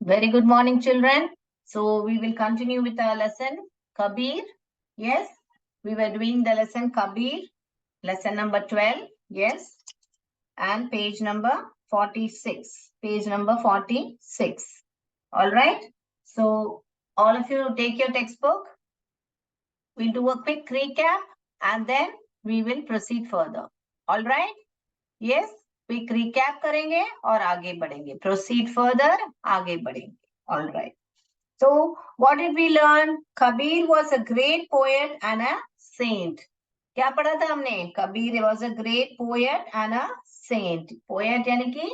Very good morning, children. So we will continue with our lesson, Kabir. Yes, we were doing the lesson Kabir, lesson number 12. Yes, and page number 46. Page number 46. All right. So all of you take your textbook. We'll do a quick recap and then we will proceed further. All right. Yes, quick recap करेंगे और आगे बढ़ेंगे. Proceed further, आगे बढ़ेंगे. All right. So what did we learn? Kabir was a great poet and a saint. क्या पढ़ा था हमने? Kabir was a great poet and a saint. Poet यानी कि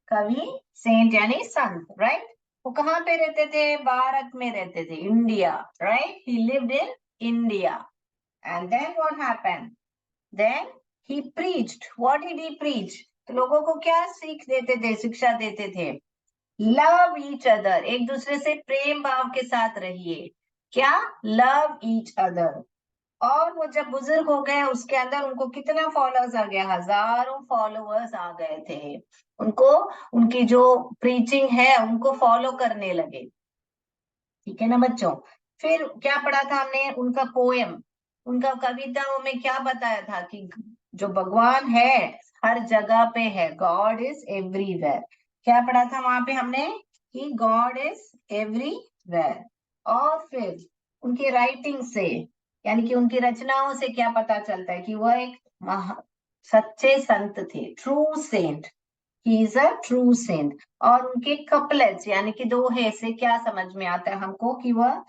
कवि, saint यानी संत, right? वो कहाँ पे रहते थे? भारत में रहते थे, India, right? He lived in India. And then what happened? Then he preached. What did he preach? तो लोगों को क्या सीख देते थे, शिक्षा देते थे? लव ईच अदर, एक दूसरे से प्रेम भाव के साथ रहिए. क्या? Love each other. और वो जब बुजुर्ग हो गए, उसके अंदर उनको कितना फॉलोअर्स आ गया? हजारों फॉलोअर्स आ गए थे. उनको, उनकी जो प्रीचिंग है उनको फॉलो करने लगे. ठीक है ना बच्चों? फिर क्या पढ़ा था हमने? उनका पोएम, उनका कविताओं में क्या बताया था कि जो भगवान है हर जगह पे है. God is everywhere. क्या पढ़ा था वहां पे हमने? कि गॉड इज एवरीवेयर. और फिर उनकी राइटिंग से, यानी कि उनकी रचनाओं से क्या पता चलता है कि वह एक सच्चे संत थे. True saint. He is a true saint. और उनके कपलेट्स यानी कि दोहे से क्या समझ में आता है हमको? कि वह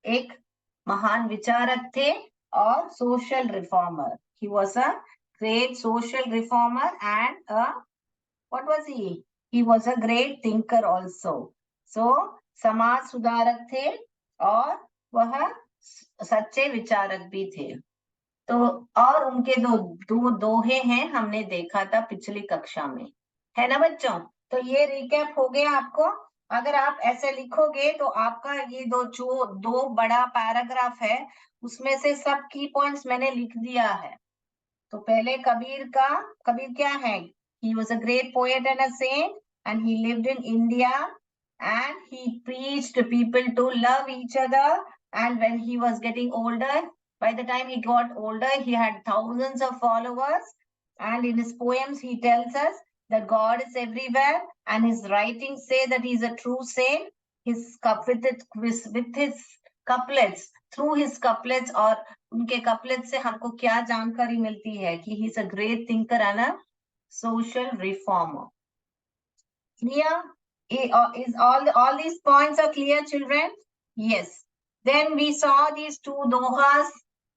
एक महान विचारक थे और social reformer. He was a great social reformer and what was he? He was a great thinker also. So समाज सुधारक थे और वह सच्चे विचारक भी थे. तो और उनके दो दोहे हैं, हमने देखा था पिछली कक्षा में, है ना बच्चों? तो ये रिकैप हो गया आपको. अगर आप ऐसे लिखोगे तो आपका ये जो दो बड़ा पैराग्राफ है उसमें से सब की पॉइंट्स मैंने लिख दिया है. तो पहले कबीर क्या है? He was a great poet and a saint and he lived in India and he preached to people to love each other. And when he was getting older, by the time he got older, he had thousands of followers. And in his poems, he tells us that God is everywhere. And his writings say that he is a true saint. With his couplets, through his couplets, और उनके couplets से हमको क्या जानकारी मिलती है? कि he is a great thinker and a social reformer. Clear? Is all these points are clear, children? Yes. Then we saw these two dohas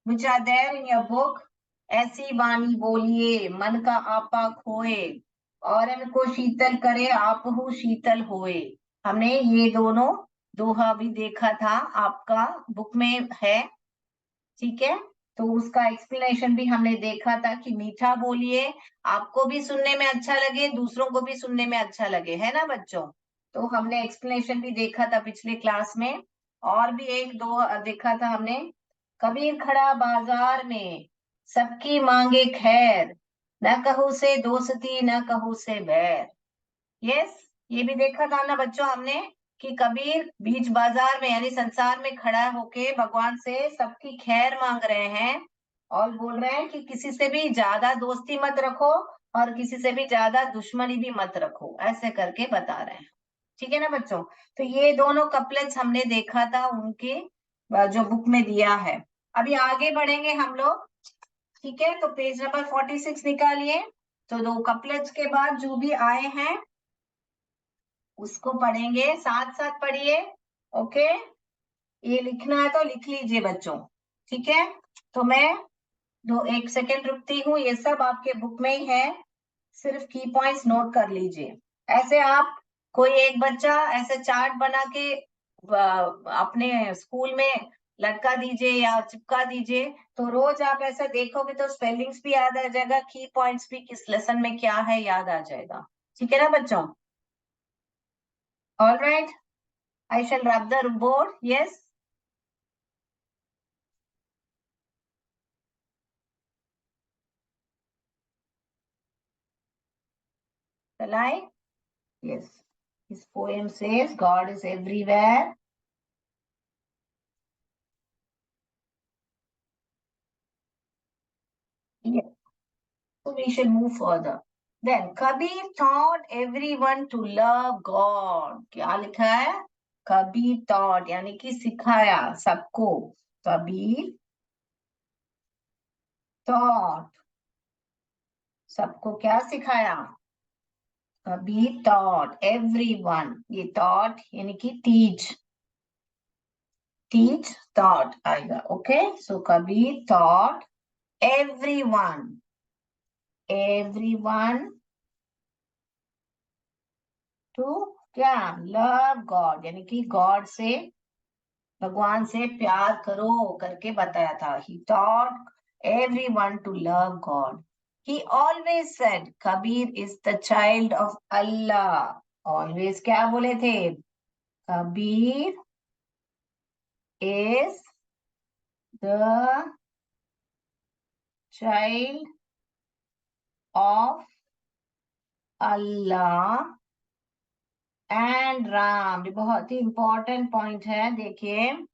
which are there in your book. ऐसी वाणी बोलिए मन का आपा खोए, और इनको शीतल करे आपहु शीतल होए. हमने ये दोनों दोहा भी देखा था, आपका बुक में है. ठीक है. तो उसका एक्सप्लेनेशन भी हमने देखा था कि मीठा बोलिए, आपको भी सुनने में अच्छा लगे, दूसरों को भी सुनने में अच्छा लगे, है ना बच्चों? तो हमने एक्सप्लेनेशन भी देखा था पिछले क्लास में. और भी एक दो देखा था हमने. कबीर खड़ा बाजार में सबकी मांगे खैर, न कहू से दोस्ती न कहू से बैर. यस, ये भी देखा था ना बच्चों हमने कि कबीर बीच बाजार में यानी संसार में खड़ा होके भगवान से सबकी खैर मांग रहे हैं और बोल रहे हैं कि किसी से भी ज्यादा दोस्ती मत रखो और किसी से भी ज्यादा दुश्मनी भी मत रखो, ऐसे करके बता रहे हैं. ठीक है ना बच्चों? तो ये दोनों कपलेट्स हमने देखा था उनके जो बुक में दिया है. अभी आगे बढ़ेंगे हम लोग. ठीक है, तो पेज नंबर 46 निकालिए. तो दो कपलेट्स के बाद जो भी आए हैं उसको पढ़ेंगे, साथ साथ पढ़िए. ओके, ये लिखना है तो लिख लीजिए बच्चों. ठीक है, तो मैं एक सेकेंड रुकती हूँ. ये सब आपके बुक में ही है, सिर्फ की पॉइंट्स नोट कर लीजिए. ऐसे आप कोई एक बच्चा ऐसे चार्ट बना के अपने स्कूल में लटका दीजिए या चिपका दीजिए, तो रोज आप ऐसा देखोगे तो स्पेलिंग्स भी याद आ जाएगा, की पॉइंट्स भी किस लेसन में क्या है याद आ जाएगा. ठीक है ना बच्चों? All right, I shall rub the board. Yes. Shall I? Yes. His poem says God is everywhere. Yes. So we should move further. Then Kabir taught everyone to love God. क्या लिखा है? Kabir taught यानी कि सिखाया सबको. Kabir taught सबको क्या सिखाया? Kabir taught everyone. ये taught यानी कि teach taught आएगा. Okay, so Kabir taught everyone to क्या? Love God यानी कि God से, भगवान से प्यार करो करके बताया था. He taught everyone to love God. He always said Kabir is the child of Allah. Always क्या बोले थे? Kabir is the child of Allah and Ram. ये बहुत ही important point है. देखिए,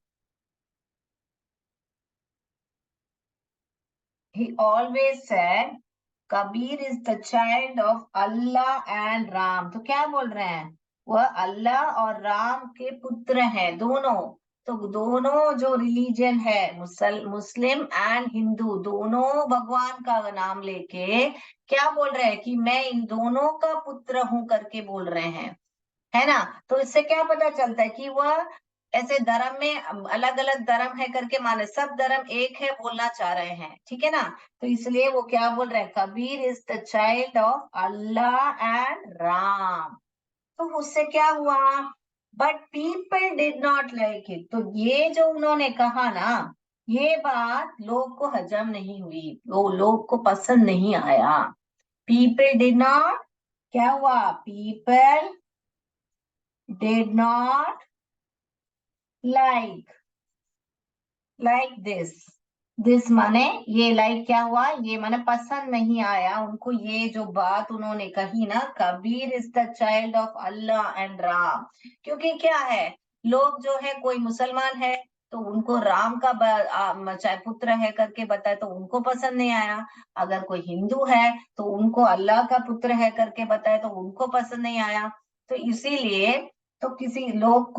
he always said Kabir is the child of Allah and Ram. तो क्या बोल रहे हैं? वह अल्लाह और राम के पुत्र हैं दोनों. तो दोनों जो रिलीजन है, मुस्लिम एंड हिंदू, दोनों भगवान का नाम लेके क्या बोल रहे हैं कि मैं इन दोनों का पुत्र हूं करके बोल रहे हैं, है ना. तो इससे क्या पता चलता है कि वह ऐसे धर्म में अलग अलग धर्म है करके माने, सब धर्म एक है बोलना चाह रहे हैं. ठीक है ना. तो इसलिए वो क्या बोल रहे हैं? Kabir is the child of Allah and Ram. तो उससे क्या हुआ? But people did not like it. तो ये जो उन्होंने कहा ना, ये बात लोग को हजम नहीं हुई, वो लोग को पसंद नहीं आया. पीपल डिड नॉट, क्या हुआ? People did not like this माने ये like क्या हुआ? ये माने पसंद नहीं आया उनको. ये जो बात उन्होंने कही ना, Kabir is the child of Allah and Ram. क्योंकि क्या है, लोग जो है, कोई मुसलमान है तो उनको राम का चाहे पुत्र है करके बताए तो उनको पसंद नहीं आया. अगर कोई हिंदू है तो उनको अल्लाह का पुत्र है करके बताए तो उनको पसंद नहीं आया. तो इसीलिए तो किसी लोग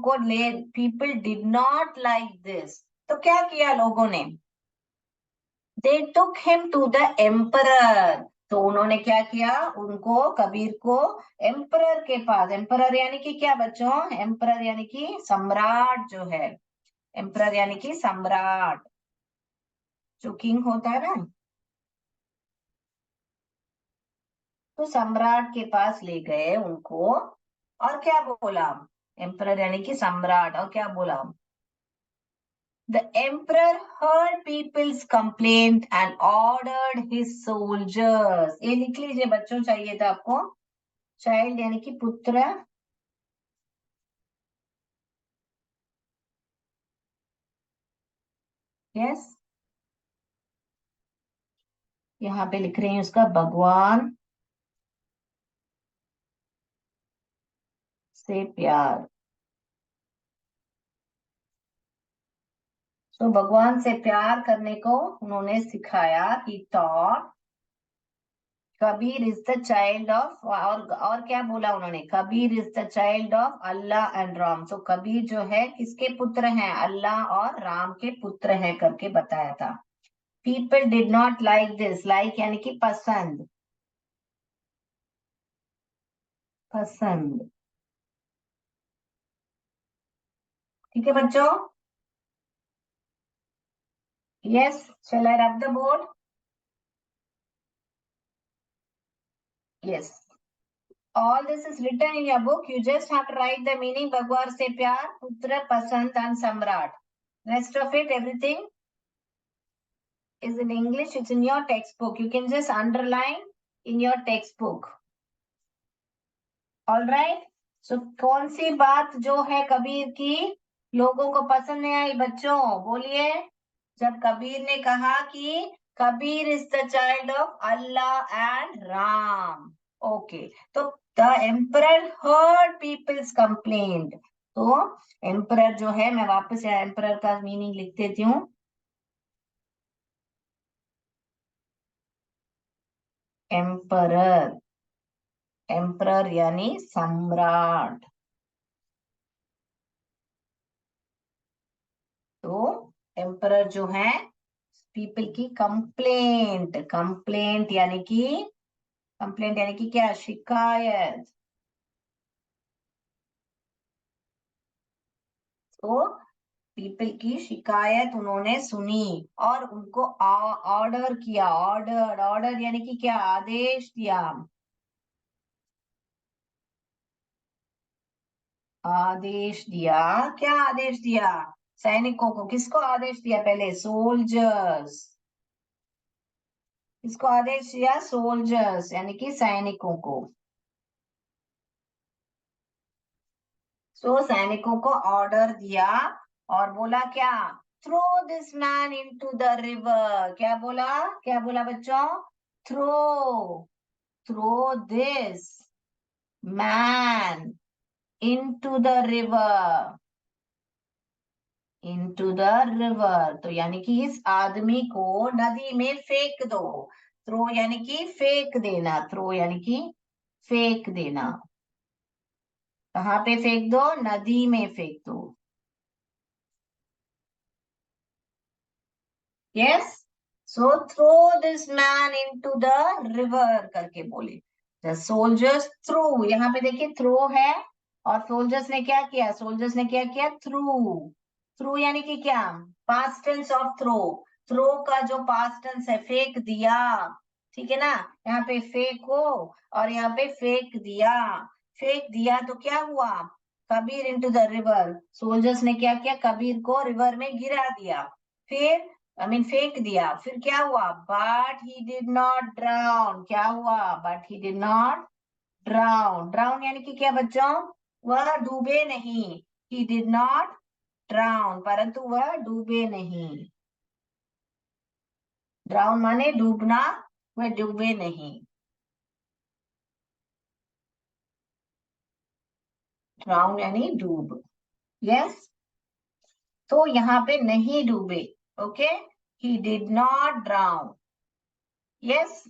को ले, people did not like this. तो क्या किया लोगों ने? They took him to the emperor. तो उन्होंने क्या किया? उनको, कबीर को एम्परर के पास. एम्परर यानी कि क्या बच्चों? एम्परर यानी कि सम्राट जो है. एम्परर यानी कि सम्राट, जो किंग होता है ना, तो सम्राट के पास ले गए उनको. और क्या बोला? एम्परर यानी कि सम्राट. और क्या बोला? The emperor heard people's complaint and ordered his soldiers. ये लिख लीजिए बच्चों, चाहिए था आपको. चाइल्ड यानी कि पुत्र. यस, यहाँ पे लिख रही हूँ उसका, भगवान से प्यार. तो भगवान से प्यार करने को उन्होंने सिखाया. He taught Kabir is the child of, और क्या बोला उन्होंने? Kabir is the child of Allah and Ram. तो कबीर जो है किसके पुत्र हैं? अल्लाह और राम के पुत्र हैं करके बताया था. People did not like this. Like यानी कि पसंद. ठीक है बच्चों. Yes, shall I rub the board? Yes, all this is written in your book. You just have to write the meaning. भगवान से प्यार, पुत्र, पसंद and सम्राट. Rest of it, everything is in English. It's in your textbook. You can just underline in your textbook. All right. So कौन सी बात जो है कबीर की लोगों को पसंद नहीं आई बच्चों? बोलिए. जब कबीर ने कहा कि Kabir is the child of Allah and Ram. Okay, तो the emperor heard people's complaint. तो एम्परर जो है, मैं वापस एम्परर का मीनिंग लिख देती हूँ। एम्परर, एम्परर यानी सम्राट। तो एम्परर जो है, पीपल की कंप्लेंट, कंप्लेंट यानी कि, कंप्लेंट यानी कि क्या, शिकायत। तो पीपल की शिकायत उन्होंने सुनी और उनको ऑर्डर किया। ऑर्डर, ऑर्डर यानी कि क्या, आदेश दिया। आदेश दिया, क्या आदेश दिया? सैनिकों को। किसको आदेश दिया? पहले सोल्जर्स। किसको आदेश दिया? सोल्जर्स यानी कि सैनिकों को। सो सैनिकों को ऑर्डर दिया और बोला क्या? Throw this man into the river. क्या बोला? क्या बोला बच्चों? Throw, throw this man into the river. Into the river तो यानी कि इस आदमी को नदी में फेंक दो। थ्रो यानी कि फेंक देना, थ्रो यानी कि फेंक देना। कहाँ पे फेंक दो? नदी में फेंक दो। Yes, so throw this man into the river करके बोले। द सोल्जर्स थ्रू, यहाँ पे देखिए थ्रो है और सोल्जर्स ने क्या किया? सोल्जर्स ने क्या किया? थ्रू। थ्रू यानी कि क्या? Past tense of throw. Throw का जो पास्ट टेंस है, फेंक दिया। ठीक है ना? यहाँ पे फेंको और यहाँ पे फेंक दिया। फेंक दिया तो क्या हुआ? Kabir into the river. Soldiers ने क्या किया? कबीर को रिवर में गिरा दिया। फिर आई मीन फेंक दिया। फिर क्या हुआ? But he did not drown. क्या हुआ? But he did not drown. Drown यानी कि क्या बच्चों? वह डूबे नहीं। ही डिड नॉट ड्राउन, परंतु वह डूबे नहीं। ड्राउन माने डूबना, वह डूबे नहीं। ड्राउन यानी डूब। यस, तो यहाँ पे नहीं डूबे। Okay, he did not drown. Yes,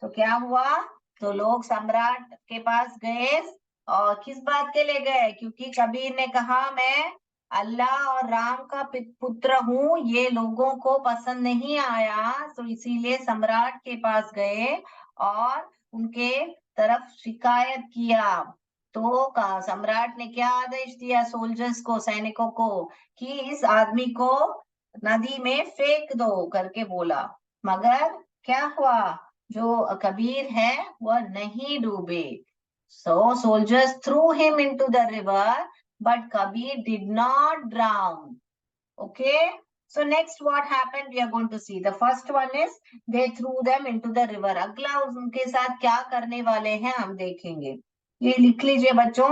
तो क्या हुआ? तो लोग सम्राट के पास गए और किस बात के लिए गए? क्योंकि कबीर ने कहा मैं अल्लाह और राम का पुत्र हूँ, ये लोगों को पसंद नहीं आया, तो इसीलिए सम्राट के पास गए और उनके तरफ शिकायत किया। तो सम्राट ने क्या आदेश दिया? सोल्जर्स को, सैनिकों को, कि इस आदमी को नदी में फेंक दो करके बोला। मगर क्या हुआ? जो कबीर है वह नहीं डूबे। So soldiers threw him into the river but Kabir did not drown. Okay, so next what happened we are going to see. The first one is they threw them into the river. अगला उनके साथ क्या करने वाले हैं हम देखेंगे। ये लिख लीजिए बच्चों।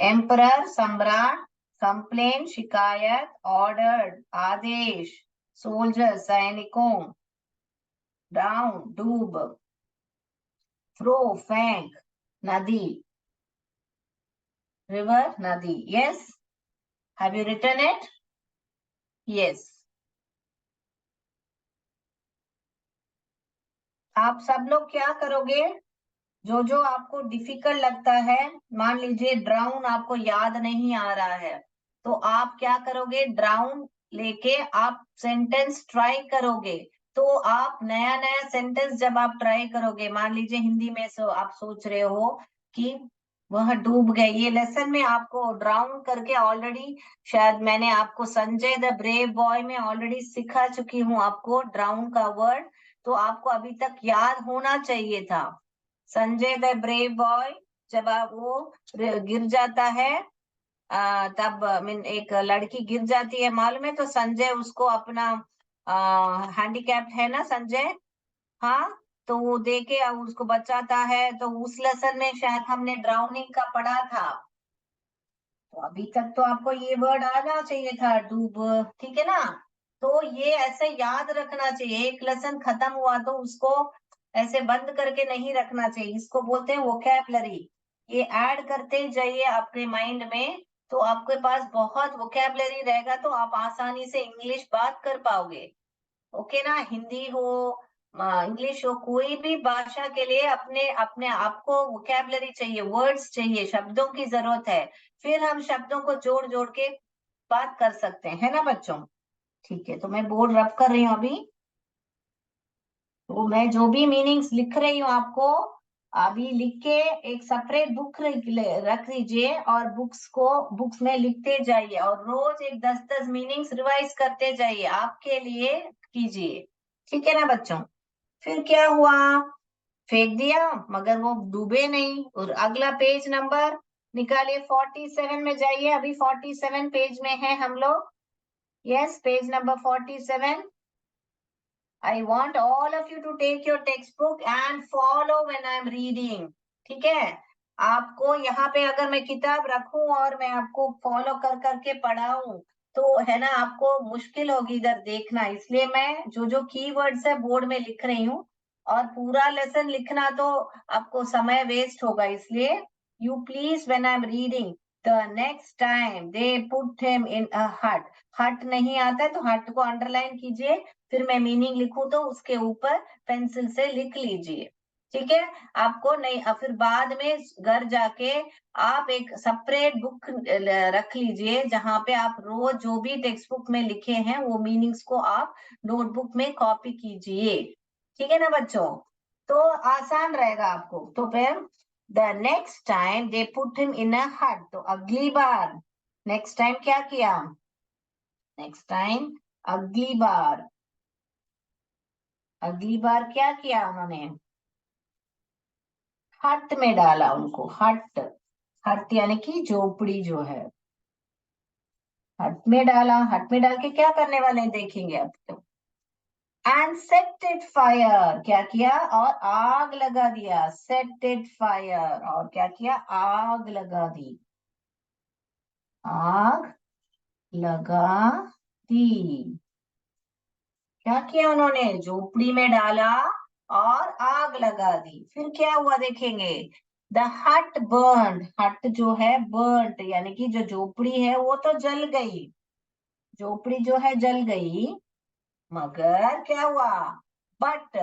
एम्परर सम्राट, कंप्लेन शिकायत, ऑर्डर आदेश, सोल्जर सैनिकों, डाउन डूब, थ्रो फेंक, नदी, रिवर नदी। Yes, have you written it? Yes. आप सब लोग क्या करोगे? जो जो आपको डिफिकल्ट लगता है, मान लीजिए ड्राउन आपको याद नहीं आ रहा है, तो आप क्या करोगे? ड्राउन लेके आप सेंटेंस ट्राई करोगे। तो आप नया नया सेंटेंस जब आप ट्राई करोगे, मान लीजिए हिंदी में आप सोच रहे हो कि वह डूब गए, ये लेसन में आपको ड्राउन करके ऑलरेडी, शायद मैंने आपको संजय द ब्रेव बॉय में ऑलरेडी सिखा चुकी हूँ आपको ड्राउन का वर्ड। तो आपको अभी तक याद होना चाहिए था। संजय द ब्रेव बॉय, जब आप वो गिर जाता है, तब मीन एक लड़की गिर जाती है, मालूम है? तो संजय उसको अपना हैंडीकैप्ड है ना संजय, हाँ, तो वो देके उसको बचाता है। तो उस लेसन में शायद हमने ड्राउनिंग का पढ़ा था। तो अभी तक तो आपको ये वर्ड आना चाहिए था, डूब। ठीक है ना? तो ये ऐसे याद रखना चाहिए। एक लेसन खत्म हुआ तो उसको ऐसे बंद करके नहीं रखना चाहिए, इसको बोलते हैं वोकैबलरी। ये ऐड करते जाइए अपने माइंड में, तो आपके पास बहुत वोकैबलरी रहेगा, तो आप आसानी से इंग्लिश बात कर पाओगे। ओके ना, हिंदी हो इंग्लिश हो, कोई भी भाषा के लिए अपने अपने आपको वोकैबलरी चाहिए, वर्ड्स चाहिए, शब्दों की जरूरत है, फिर हम शब्दों को जोड़ जोड़ के बात कर सकते हैं, है ना बच्चों। ठीक है, तो मैं बोर्ड रब कर रही हूँ अभी। तो मैं जो भी मीनिंग्स लिख रही हूँ आपको, अभी लिख के एक सेपरेट बुक रख लीजिए, और बुक्स में लिखते जाइए, और रोज एक 10-10 मीनिंग्स रिवाइज करते जाइए, आपके लिए कीजिए। ठीक है ना बच्चों। फिर क्या हुआ, फेंक दिया मगर वो डूबे नहीं, और अगला पेज नंबर निकालिए, 47 में जाइए, अभी 47 पेज में है हम लोग। Yes, page number 47। I want all of you to take your textbook and follow when I am reading. ठीक है, आपको यहाँ पे अगर मैं किताब रखूं और मैं आपको फॉलो कर करके पढ़ाऊं, तो है ना, आपको मुश्किल होगी इधर देखना, इसलिए मैं जो जो कीवर्ड्स है बोर्ड में लिख रही हूँ, और पूरा लेसन लिखना तो आपको समय वेस्ट होगा, इसलिए you please when I am reading the next time they put him in a hut. Hut नहीं आता है तो हट को अंडरलाइन कीजिए, फिर मैं मीनिंग लिखूं तो उसके ऊपर पेंसिल से लिख लीजिए। ठीक है, आपको नहीं, फिर बाद में घर जाके आप एक सेपरेट बुक रख लीजिए, जहां पे आप रोज जो भी टेक्स्ट बुक में लिखे हैं वो मीनिंग्स को आप नोटबुक में कॉपी कीजिए। ठीक है ना बच्चों, तो आसान रहेगा आपको। तो फिर the next time they put him in a hut, तो अगली बार, नेक्स्ट टाइम क्या किया, नेक्स्ट टाइम अगली बार, अगली बार क्या किया उन्होंने, हट में डाला उनको, हट, हट यानी कि झोपड़ी जो है, हट में डाला, हट में डाल के क्या करने वाले हैं देखेंगे अब तो। एंड सेट इट फायर, क्या किया, और आग लगा दिया, सेट इट फायर, और क्या किया, आग लगा दी, आग लगा दी। क्या किया उन्होंने, झोपड़ी में डाला और आग लगा दी, फिर क्या हुआ देखेंगे, द हट बर्न, हट जो है बर्न यानी कि जो झोपड़ी है वो तो जल गई, झोपड़ी जो है जल गई, मगर क्या हुआ, but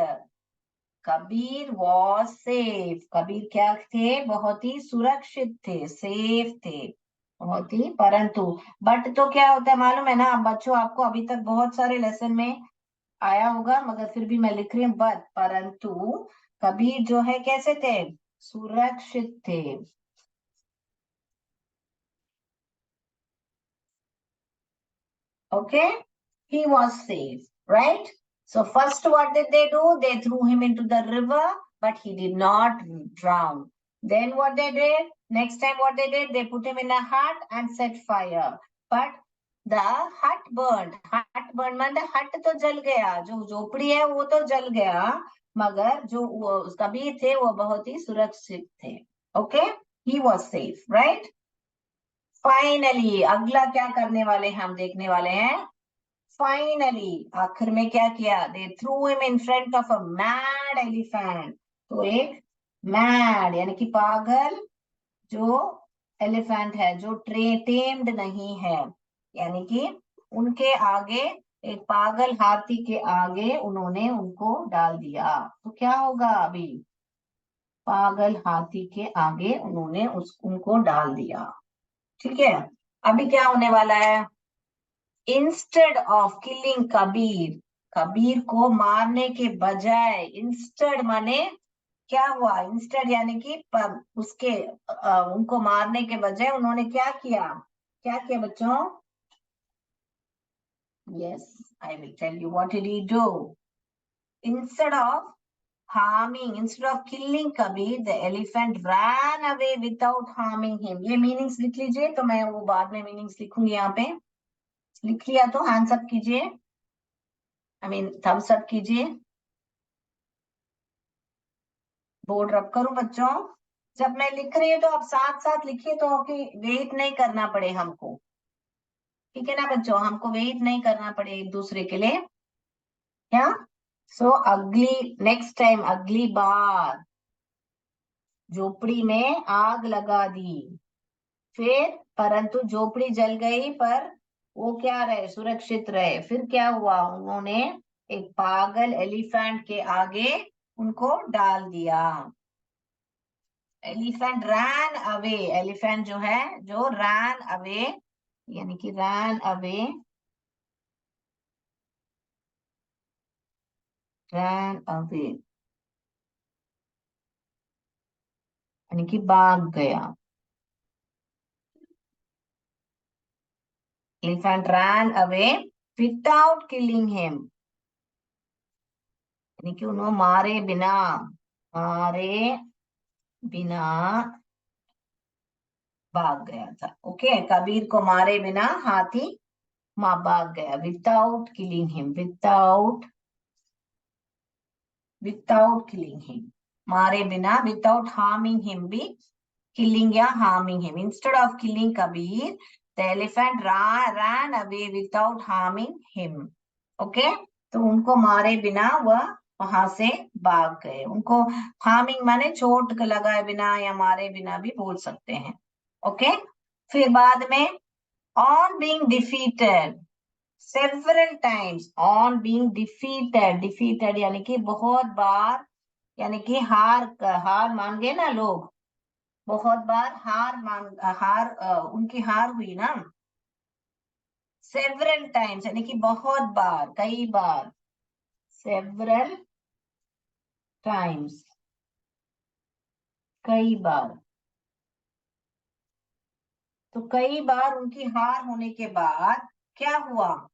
Kabir was safe, Kabir क्या थे, बहुत ही सुरक्षित थे, सेफ थे, बहुत ही, परंतु, बट तो क्या होता है मालूम है ना बच्चों, आपको अभी तक बहुत सारे लेसन में आया होगा, मगर फिर भी मैं लिख रही हूँ, बट परंतु कबीर जो है कैसे थे, सुरक्षित थे। Okay, he was safe, right? So first what did they do, they threw him into the river, but he did not drown. Then what they did, next time what they did, they put him in a hut and set fire, but the hut burned, hut burned मतलब hut तो जल गया, जो झोपड़ी है वो तो जल गया, मगर जो वो कबीर थे वो बहुत ही सुरक्षित थे। Okay, he was safe, right? Finally अगला क्या करने वाले हैं, हम देखने वाले हैं, फाइनली आखिर में क्या किया, they threw him in front of a mad elephant, तो एक मैड यानी कि पागल जो एलिफेंट है, जो टेम्ड नहीं है, यानी कि उनके आगे, एक पागल हाथी के आगे उन्होंने उनको डाल दिया, तो क्या होगा अभी, पागल हाथी के आगे उन्होंने उनको डाल दिया। ठीक है, अभी क्या होने वाला है, instead of killing Kabir, Kabir को मारने के बजाय, इंस्टेड माने क्या हुआ, इंस्टेड यानी कि उसके उनको मारने के बजाय उन्होंने क्या किया, क्या किया बच्चों, yes I will tell you what did he do, instead of harming, instead of killing Kabir, the elephant ran away without harming him. ये मीनिंग्स लिख लीजिए, तो मैं वो बाद में मीनिंग्स लिखूंगी, यहाँ पे लिख लिया तो हैंड्स अप कीजिए, आई मीन थम्स अप कीजिए, बोर्ड रब करूं बच्चों, जब मैं लिख रही हूँ तो आप साथ साथ लिखिए, तो कि वेट नहीं करना पड़े हमको। ठीक है ना बच्चों, हमको वेट नहीं करना पड़े एक दूसरे के लिए, क्या सो अगली नेक्स्ट टाइम, अगली बार झोपड़ी में आग लगा दी। फिर परंतु झोपड़ी जल गई, पर वो क्या रहे, सुरक्षित रहे। फिर क्या हुआ, उन्होंने एक पागल एलिफेंट के आगे उनको डाल दिया। एलिफेंट रैन अवे, एलिफेंट जो है, जो रैन अवे, यानी कि रैन अवे, रैन अवे यानी कि भाग गया। Elephant ran away without killing him, यानी कि उन्होंने मारे बिना, मारे बिना भाग गया था। ओके, कबीर को मारे बिना हाथी मां भाग गया। Without killing him, without killing him, मारे बिना, विदाउट हार्मिंग हिम भी, killing या harming him. Instead of killing Kabir, the elephant ran away without harming him. Okay? तो उनको मारे बिना वह वहां से भाग गए। उनको हार्मिंग माने चोट लगाए बिना या मारे बिना भी बोल सकते हैं। ओके, फिर बाद में on being defeated several times, on being defeated यानी कि बहुत बार, यानी कि हार मान गए ना लोग, बहुत बार उनकी हार हुई ना। सेवरल टाइम्स यानी कि बहुत बार, कई बार, सेवरल टाइम्स, कई बार। तो कई बार उनकी हार होने के बाद क्या हुआ,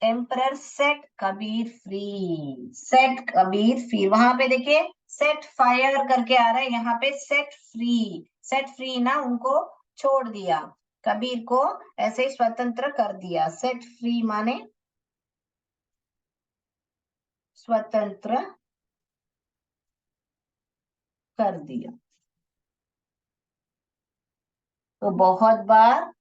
emperor set Kabir free, set Kabir free. वहां पे देखिए सेट फायर करके आ रहा है, यहाँ पे सेट फ्री, सेट फ्री ना, उनको छोड़ दिया, कबीर को ऐसे ही स्वतंत्र कर दिया। सेट फ्री माने स्वतंत्र कर दिया। तो बहुत बार,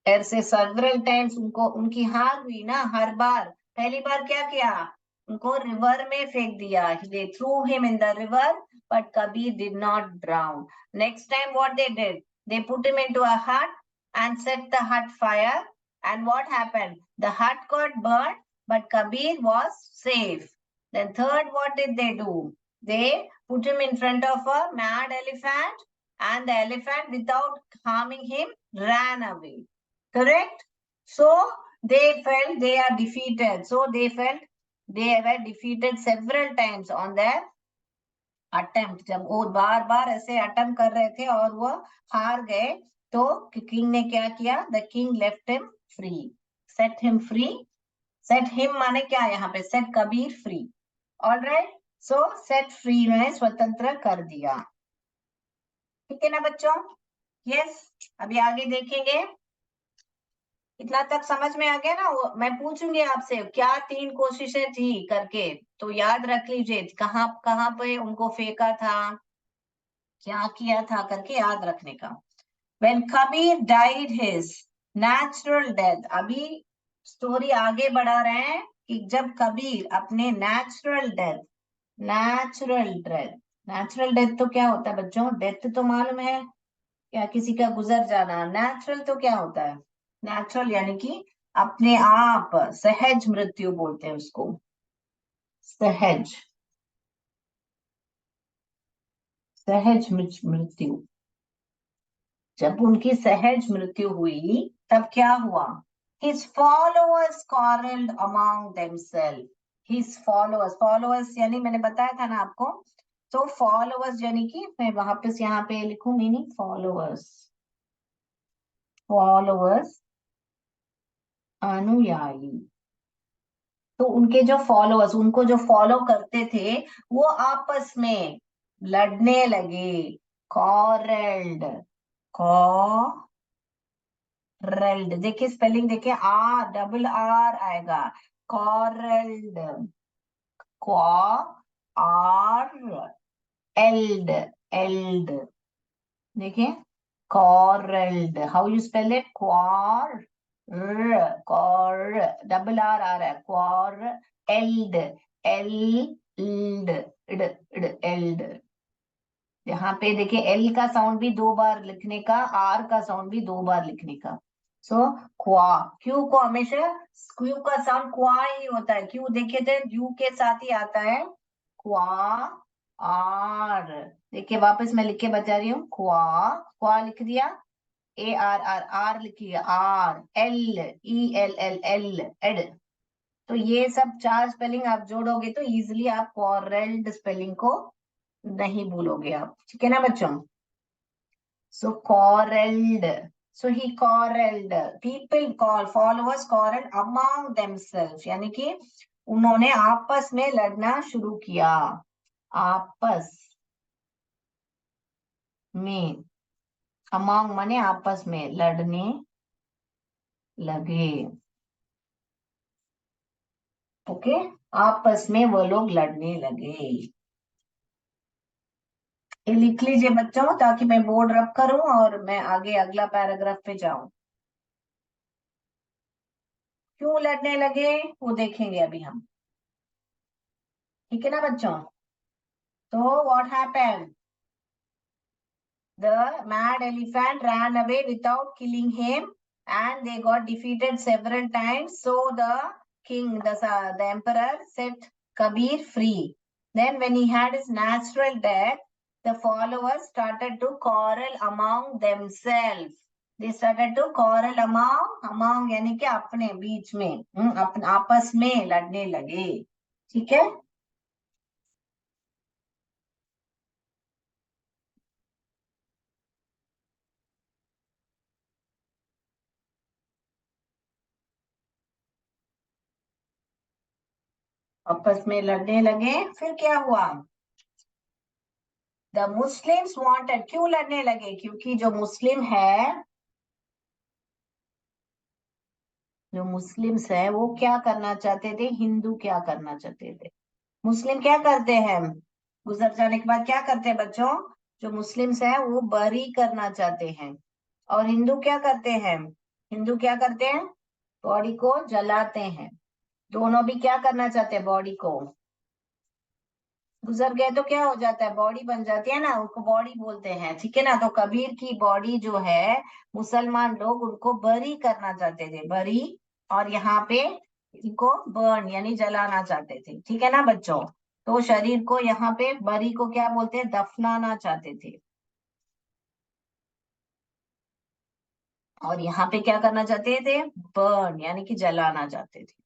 ऐसे several टाइम्स उनको उनकी हार हुई ना, हर बार। पहली बार क्या किया, उनको रिवर में फेंक दिया, they threw him in the river, but Kabir did not drown. Next time what they did, they put him into a hut and set the hut fire, and what happened, the hut got burned, but Kabir was safe. Then third, what did they do, they put him in front of a mad elephant, and the elephant, without harming him, ran away. Correct? So they felt they are defeated. So they felt they were defeated several times on their attempt. जब वो बार बार ऐसे attempt कर रहे थे और वो हार गए, तो किंग ने क्या किया, the king left him free, set him free. Set him माने क्या, यहाँ पे सेट कबीर फ्री। ऑलराइट, सो सेट फ्री में स्वतंत्र कर दिया। ठीक है ना बच्चों? यस, अभी आगे देखेंगे। इतना तक समझ में आ गया ना? मैं पूछूंगी आपसे क्या तीन कोशिशें थी करके, तो याद रख लीजिए कहाँ कहाँ पे उनको फेंका था, क्या किया था करके याद रखने का। When Kabir died his natural death, अभी स्टोरी आगे बढ़ा रहे हैं कि जब कबीर अपने नेचुरल डेथ तो क्या होता है बच्चों, डेथ तो मालूम है, क्या किसी का गुजर जाना। नेचुरल तो क्या होता है, नेचुरल यानी कि अपने आप, सहज मृत्यु बोलते हैं उसको, सहज, सहज मृत्यु। जब उनकी सहज मृत्यु हुई तब क्या हुआ, his followers quarreled among themselves, his followers यानी मैंने बताया था ना आपको, तो फॉलोअर्स यानी कि मैं वापस यहाँ पे लिखूं मीनिंग, फॉलोअर्स अनुयायी। तो उनके जो फॉलोअर्स, उनको जो फॉलो करते थे, वो आपस में लड़ने लगे। कॉरेल्ड, कॉरेल्ड, देखिए स्पेलिंग देखिए, आर डबल आर आएगा, कॉरेल्ड, क्वा आर एल्ड, देखिए quarrelled, how you spell it, quar cor, double R आ रहा है, quar eld, eld, ed, ed, eld. यहाँ पे देखिए एल का साउंड भी 2 बार लिखने का, आर का साउंड भी 2 बार लिखने का। सो क्वा, क्यू को हमेशा क्यू का साउंड क्वा ही होता है। क्यू देखिए थे यू के साथ ही आता है, क्वा आर। देखिए वापस मैं लिख के बता रही हूँ, क्वा, क्वा लिख दिया, ए आर आर, आर लिखिए, R L E L L L, एड। तो ये सब 4 स्पेलिंग आप जोड़ोगे तो इजिली आप कॉरेल्ड स्पेलिंग को नहीं भूलोगे आप, ठीक है ना बच्चों। सो quarreled, so he quarreled, people call, followers quarreled among themselves, यानी कि उन्होंने आपस में लड़ना शुरू किया, आपस में, among माने आपस में, लड़ने लगे। ओके, आपस में वो लोग लड़ने लगे। ये लिख लीजिए बच्चों ताकि मैं बोर्ड रब करूं और मैं आगे अगला पैराग्राफ पे जाऊं। क्यों लड़ने लगे वो देखेंगे अभी हम, ठीक है ना बच्चों। तो what happened, the mad elephant ran away without killing him and they got defeated several times, so the king, the emperor set Kabir free. Then when he had his natural death, the followers started to quarrel among themselves. They started to quarrel among यानी कि अपने बीच में, अपने आपस में लड़ने लगे, ठीक है। आपस में लड़ने लगे, फिर क्या हुआ, द मुस्लिम्स वांटेड, क्यों लड़ने लगे, क्योंकि जो मुस्लिम है, जो मुस्लिम्स है वो क्या करना चाहते थे, हिंदू क्या करना चाहते थे। मुस्लिम क्या करते हैं, गुजर जाने के बाद क्या करते हैं बच्चों, जो मुस्लिम्स है वो बरी करना चाहते हैं, और हिंदू क्या करते हैं, हिंदू क्या करते हैं, बॉडी को जलाते हैं। दोनों भी क्या करना चाहते हैं, बॉडी को, गुजर गए तो क्या हो जाता है, बॉडी बन जाती है ना, उसको बॉडी बोलते हैं, ठीक है ना। तो कबीर की बॉडी जो है, मुसलमान लोग उनको बरी करना चाहते थे, बरी, और यहाँ पे इनको बर्न यानी जलाना चाहते थे, ठीक है ना बच्चों। तो शरीर को यहाँ पे बरी को क्या बोलते हैं, दफनाना चाहते थे, और यहाँ पे क्या करना चाहते थे, बर्न यानी कि जलाना चाहते थे,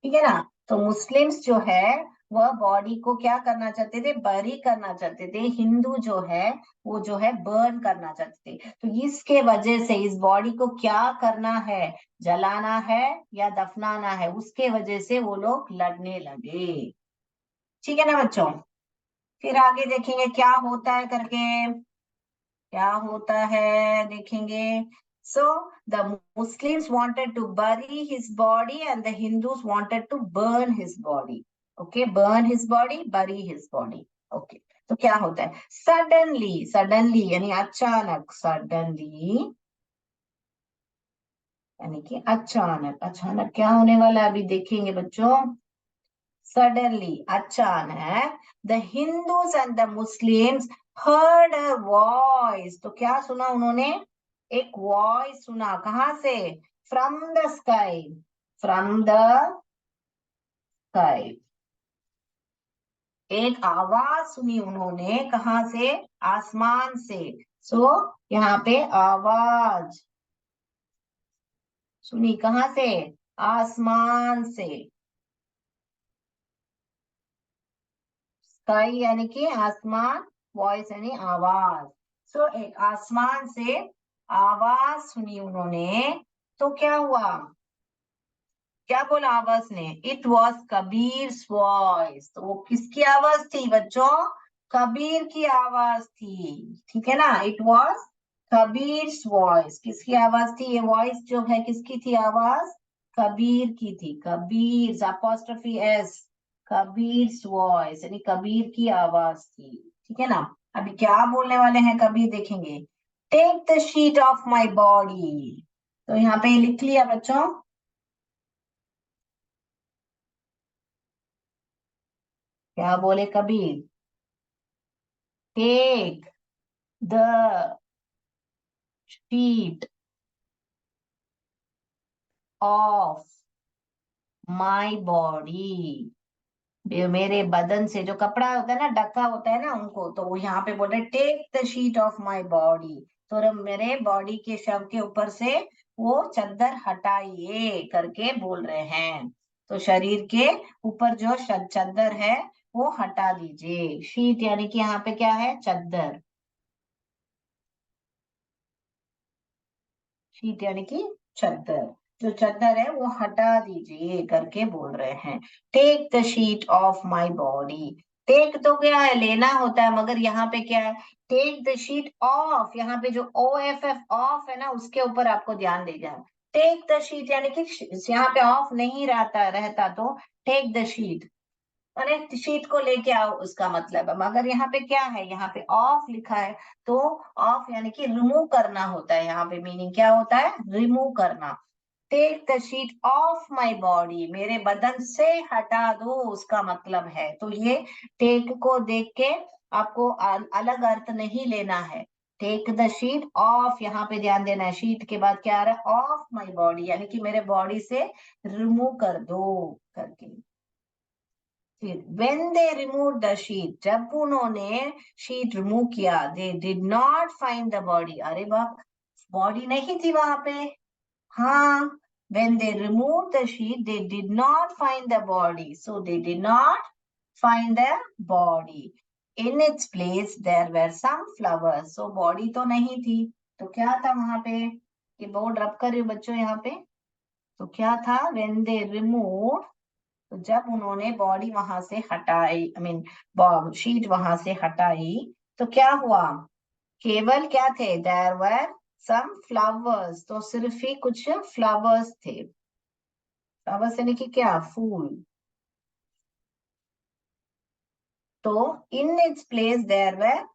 ठीक है ना। तो मुस्लिम्स जो है वह बॉडी को क्या करना चाहते थे, बरी करना चाहते थे, हिंदू जो है वो जो है बर्न करना चाहते थे। तो इसके वजह से इस बॉडी को क्या करना है, जलाना है या दफनाना है, उसके वजह से वो लोग लड़ने लगे, ठीक है ना बच्चों। फिर आगे देखेंगे क्या होता है करके, क्या होता है देखेंगे। So the Muslims wanted to bury his body and the Hindus wanted to burn his body. Okay, burn his body, bury his body. Okay, तो क्या होता है, सडनली, सडनली यानी अचानक, सडनली यानी कि अचानक, अचानक क्या होने वाला है अभी देखेंगे बच्चों। सडनली अचानक, the Hindus and the Muslims heard a voice, तो क्या सुना उन्होंने, एक वॉइस सुना, कहां से, from the sky, from the sky, एक आवाज सुनी उन्होंने, कहां से, आसमान से। सो यहाँ पे आवाज सुनी कहां से, आसमान से, स्काई यानी कि आसमान, वॉइस यानी आवाज। सो एक आसमान से आवाज सुनी उन्होंने, तो क्या हुआ, क्या बोला आवाज ने, इट वॉज कबीर वॉइस, तो वो किसकी आवाज थी बच्चों, कबीर की आवाज थी, ठीक है ना। इट वॉज कबीर वॉइस, किसकी आवाज थी, ये वॉइस जो है किसकी थी, आवाज कबीर की थी, Kabir apostrophe S, Kabir voice यानी कबीर की आवाज थी, ठीक है ना। अभी क्या बोलने वाले हैं कबीर, देखेंगे। Take the sheet off my body. तो यहाँ पे लिख लिया बच्चों। क्या बोले Kabir? Take the sheet off my body. मेरे बदन से, जो कपड़ा होता है ना, ढका होता है ना उनको, तो वो यहाँ पे बोल रहे take the sheet off my body. तो मेरे बॉडी के शव के ऊपर से वो चादर हटाइए करके बोल रहे हैं। तो शरीर के ऊपर जो चादर है वो हटा दीजिए। शीट यानी कि यहाँ पे क्या है? चादर। शीट यानी कि चादर। जो चादर है वो हटा दीजिए करके बोल रहे हैं। Take the sheet off my body. Take तो क्या है? लेना होता है, मगर यहाँ पे क्या है? Take the sheet off. यहाँ पे जो ओ एफ एफ ऑफ है ना, उसके ऊपर आपको ध्यान देगा। टेक द शीट यानी कि यहाँ पे ऑफ नहीं रहता तो टेक द शीट, अरे शीट को लेके आओ, उसका मतलब है। मगर यहाँ पे क्या है? यहाँ पे ऑफ लिखा है, तो ऑफ यानी कि रिमूव करना होता है। यहाँ पे मीनिंग क्या होता है? रिमूव करना। Take the sheet off my body, मेरे बदन से हटा दो, उसका मतलब है। तो ये टेक को देख के आपको अलग अर्थ नहीं लेना है। टेक द शीट ऑफ, यहाँ पे ध्यान देना है। शीट के बाद क्या आ रहा है? ऑफ माई बॉडी, यानी कि मेरे बॉडी से रिमूव कर दो करके। फिर when they removed the sheet, जब उन्होंने शीट रिमूव किया, they did not find the body। अरे बाप, बॉडी नहीं थी वहां पे। हाँ, when they removed the sheet they did not find the body, so they did not find the body। in its place there were some flowers, so body तो नहीं थी, तो क्या था वहां पे? ये बोर्ड रब कर रही हूँ बच्चों यहाँ पे। तो क्या था? when they removed, तो जब उन्होंने बॉडी वहां से हटाई, आई मीन शीट वहां से हटाई, तो क्या हुआ? केवल क्या थे? देयर वर सम फ्लावर्स, तो सिर्फ ही कुछ फ्लावर्स थे। फ्लावर्स यानी कि क्या? फूल। तो in its place there were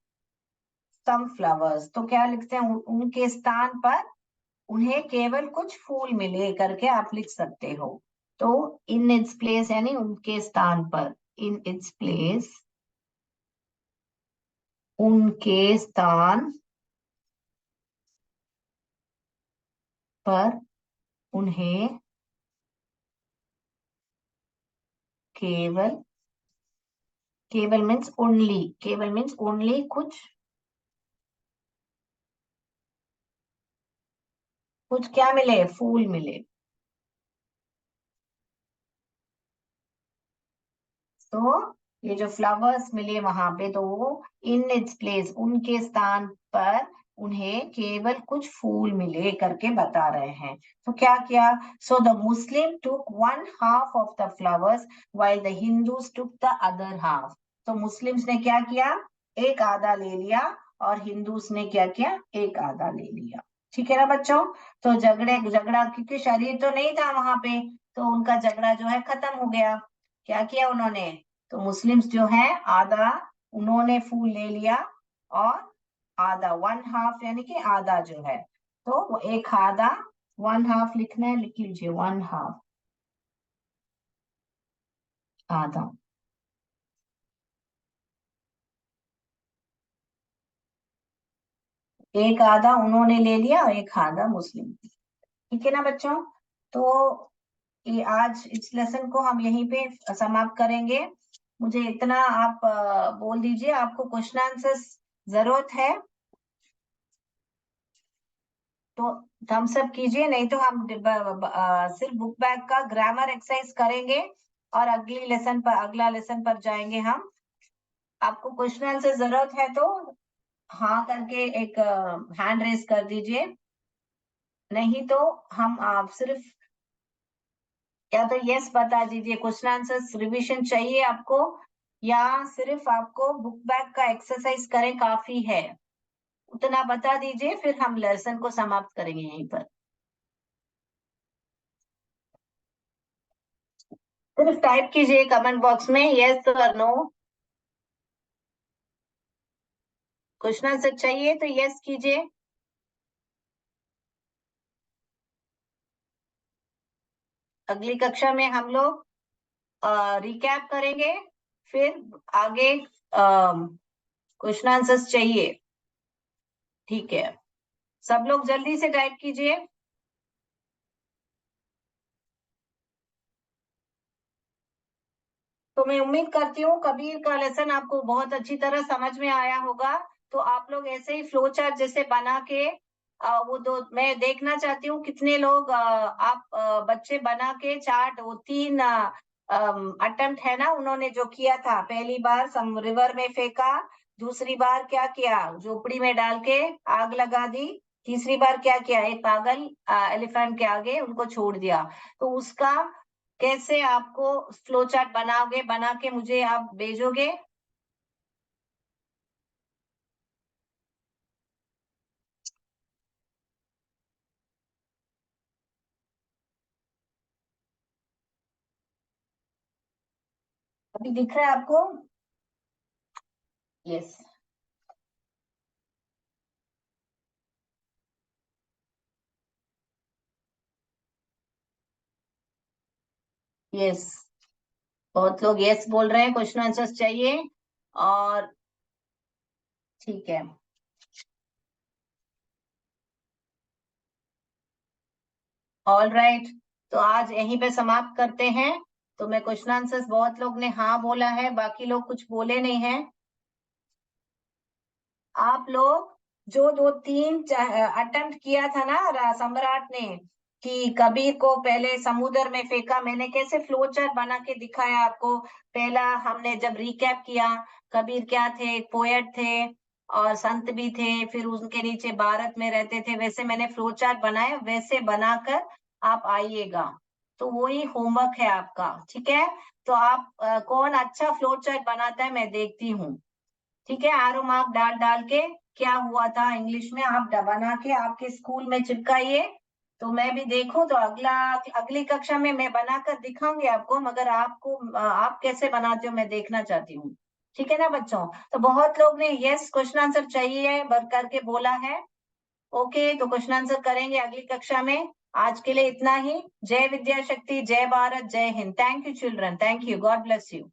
some flowers, तो क्या लिखते हैं? उनके स्थान पर उन्हें केवल कुछ फूल मिले करके आप लिख सकते हो। तो इन इट्स प्लेस यानी उनके स्थान पर, इन इट्स प्लेस, उनके स्थान पर उन्हें केवल, केवल मीन्स ओनली, केवल मीन्स ओनली कुछ, कुछ क्या मिले? फूल मिले। तो ये जो फ्लावर्स मिले वहां पे, तो वो इन इट्स प्लेस, उनके स्थान पर उन्हें केवल कुछ फूल मिले करके बता रहे हैं। तो क्या किया? So the Muslim took one half of the flowers while the Hindus took the other half. तो मुस्लिम्स ने क्या किया? एक आधा ले लिया, और हिंदूस ने क्या किया? एक आधा ले लिया। ठीक है ना बच्चों? तो झगड़े झगड़ा, क्योंकि शरीर तो नहीं था वहां पे, तो उनका झगड़ा जो है खत्म हो गया। क्या किया उन्होंने? तो मुस्लिम्स जो है आधा उन्होंने फूल ले लिया, और आधा, वन हाफ यानी कि आधा जो है, तो वो एक आधा, वन हाफ लिखना है, लिख लीजिए, वन हाफ, आधा। एक आधा उन्होंने ले लिया और एक आधा मुस्लिम। ठीक है ना बच्चों? तो ये आज इस लेसन को हम यहीं पे समाप्त करेंगे। मुझे इतना आप बोल दीजिए, आपको क्वेश्चन आंसर्स जरूरत है तो थम्स अप कीजिए, नहीं तो हम सिर्फ बुक बैग का ग्रामर एक्सरसाइज करेंगे, और अगली लेसन पर, अगला लेसन पर जाएंगे हम। आपको क्वेश्चन आंसर जरूरत है तो हाँ करके एक हैंड रेस कर दीजिए, नहीं तो हम आप सिर्फ, या तो यस बता दीजिए, क्वेश्चन आंसर रिवीजन चाहिए आपको, या सिर्फ आपको बुक बैग का एक्सरसाइज करें काफी है, उतना बता दीजिए, फिर हम लेसन को समाप्त करेंगे यहीं पर। सिर्फ टाइप कीजिए कमेंट बॉक्स में यस और नो। क्वेश्चन आंसर चाहिए तो यस कीजिए। अगली कक्षा में हम लोग रिकैप करेंगे, फिर आगे क्वेश्चन आंसर्स चाहिए। ठीक है, सब लोग जल्दी से टाइप कीजिए। तो मैं उम्मीद करती हूँ कबीर का लेसन आपको बहुत अच्छी तरह समझ में आया होगा। तो आप लोग ऐसे ही फ्लो चार्ट जैसे बना के वो दो मैं देखना चाहती हूँ कितने लोग आप बच्चे बना के चार्ट वो 3 अटेम्प्ट है ना, उन्होंने जो किया था, पहली बार रिवर में फेंका, दूसरी बार क्या किया, झोपड़ी में डाल के आग लगा दी, तीसरी बार क्या किया, एक पागल एलिफेंट के आगे उनको छोड़ दिया। तो उसका कैसे आपको फ्लो चार्ट बनाओगे, बना के मुझे आप भेजोगे। अभी दिख रहा है आपको? यस। यस, बहुत लोग यस बोल रहे हैं, क्वेश्चन आंसर्स चाहिए। और ठीक है, ऑल राइट। तो आज यहीं पे समाप्त करते हैं। तो मैं क्वेश्चन आंसर्स, बहुत लोग ने हाँ बोला है, बाकी लोग कुछ बोले नहीं है। आप लोग जो 2-3 अटेम्प्ट किया था ना सम्राट ने, कि कबीर को पहले समुद्र में फेंका, मैंने कैसे फ्लो चार्ट बना के दिखाया आपको। पहला हमने जब रिकैप किया, कबीर क्या थे, एक पोएट थे और संत भी थे, फिर उनके नीचे भारत में रहते थे, वैसे मैंने फ्लो चार्ट बनाया, वैसे बनाकर आप आइएगा। तो वही होमवर्क है आपका, ठीक है। तो आप कौन अच्छा फ्लो चार्ट बनाता है मैं देखती हूँ। ठीक है, आरो मार्क डाल डाल के क्या हुआ था इंग्लिश में आप बना के आपके स्कूल में चिपकाइए। तो मैं भी देखूं, तो अगली कक्षा में मैं बनाकर दिखाऊंगी आपको, मगर आपको आप कैसे बनाते हो मैं देखना चाहती हूँ। ठीक है ना बच्चों? तो बहुत लोग ने यस क्वेश्चन आंसर चाहिए बर करके बोला है। ओके, तो क्वेश्चन आंसर करेंगे अगली कक्षा में। आज के लिए इतना ही। जय विद्या शक्ति, जय भारत, जय Hind. Thank you children, thank you, God bless you.